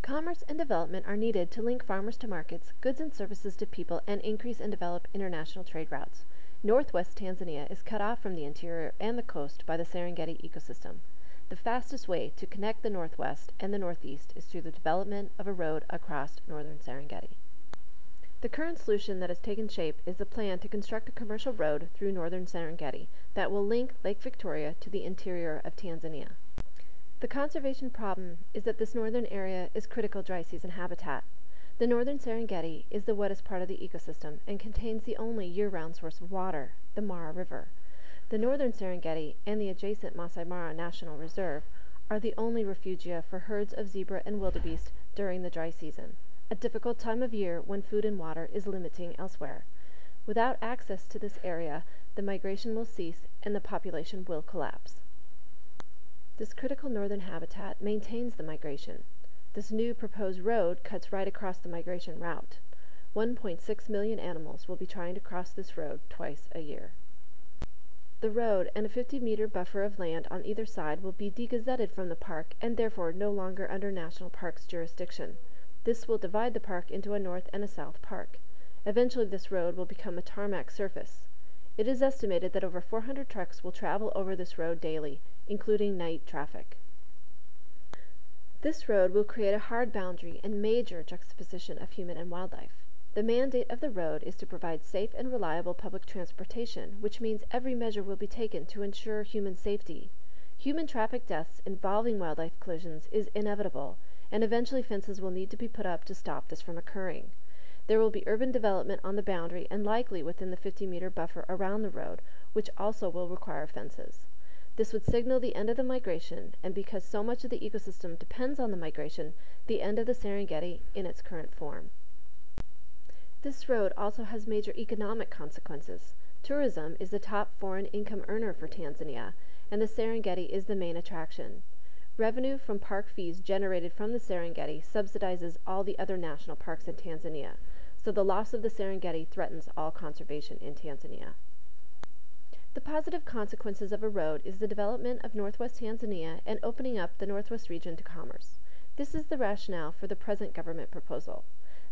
Commerce and development are needed to link farmers to markets, goods and services to people, and increase and develop international trade routes. Northwest Tanzania is cut off from the interior and the coast by the Serengeti ecosystem. The fastest way to connect the Northwest and the Northeast is through the development of a road across northern Serengeti. The current solution that has taken shape is the plan to construct a commercial road through northern Serengeti that will link Lake Victoria to the interior of Tanzania. The conservation problem is that this northern area is critical dry season habitat. The northern Serengeti is the wettest part of the ecosystem and contains the only year-round source of water, the Mara River. The northern Serengeti and the adjacent Masai Mara National Reserve are the only refugia for herds of zebra and wildebeest during the dry season, a difficult time of year when food and water is limiting elsewhere. Without access to this area, the migration will cease and the population will collapse. This critical northern habitat maintains the migration. This new proposed road cuts right across the migration route. 1.6 million animals will be trying to cross this road twice a year. The road and a 50-meter buffer of land on either side will be degazetted from the park and therefore no longer under National Park's jurisdiction. This will divide the park into a north and a south park. Eventually this road will become a tarmac surface. It is estimated that over 400 trucks will travel over this road daily, including night traffic. This road will create a hard boundary and major juxtaposition of human and wildlife. The mandate of the road is to provide safe and reliable public transportation, which means every measure will be taken to ensure human safety. Human traffic deaths involving wildlife collisions is inevitable, and eventually fences will need to be put up to stop this from occurring. There will be urban development on the boundary and likely within the 50-meter buffer around the road, which also will require fences. This would signal the end of the migration, and because so much of the ecosystem depends on the migration, the end of the Serengeti in its current form. This road also has major economic consequences. Tourism is the top foreign income earner for Tanzania, and the Serengeti is the main attraction. Revenue from park fees generated from the Serengeti subsidizes all the other national parks in Tanzania, so the loss of the Serengeti threatens all conservation in Tanzania. The positive consequences of a road is the development of northwest Tanzania and opening up the northwest region to commerce. This is the rationale for the present government proposal.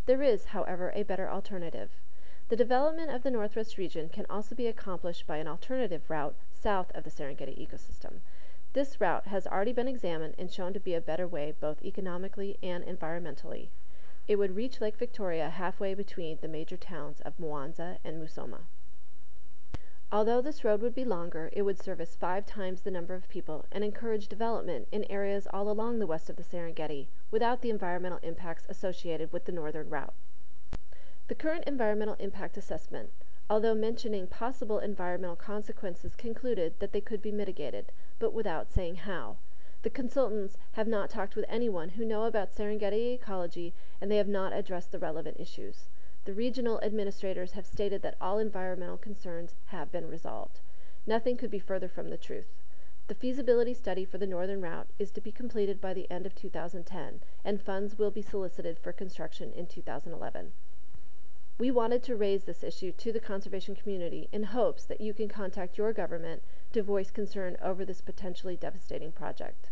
There is, however, a better alternative. The development of the northwest region can also be accomplished by an alternative route south of the Serengeti ecosystem. This route has already been examined and shown to be a better way both economically and environmentally. It would reach Lake Victoria halfway between the major towns of Mwanza and Musoma. Although this road would be longer, it would service 5 times the number of people and encourage development in areas all along the west of the Serengeti without the environmental impacts associated with the northern route. The current environmental impact assessment, although mentioning possible environmental consequences, concluded that they could be mitigated, but without saying how. The consultants have not talked with anyone who know about Serengeti ecology, and they have not addressed the relevant issues. The regional administrators have stated that all environmental concerns have been resolved. Nothing could be further from the truth. The feasibility study for the northern route is to be completed by the end of 2010, and funds will be solicited for construction in 2011. We wanted to raise this issue to the conservation community in hopes that you can contact your government to voice concern over this potentially devastating project.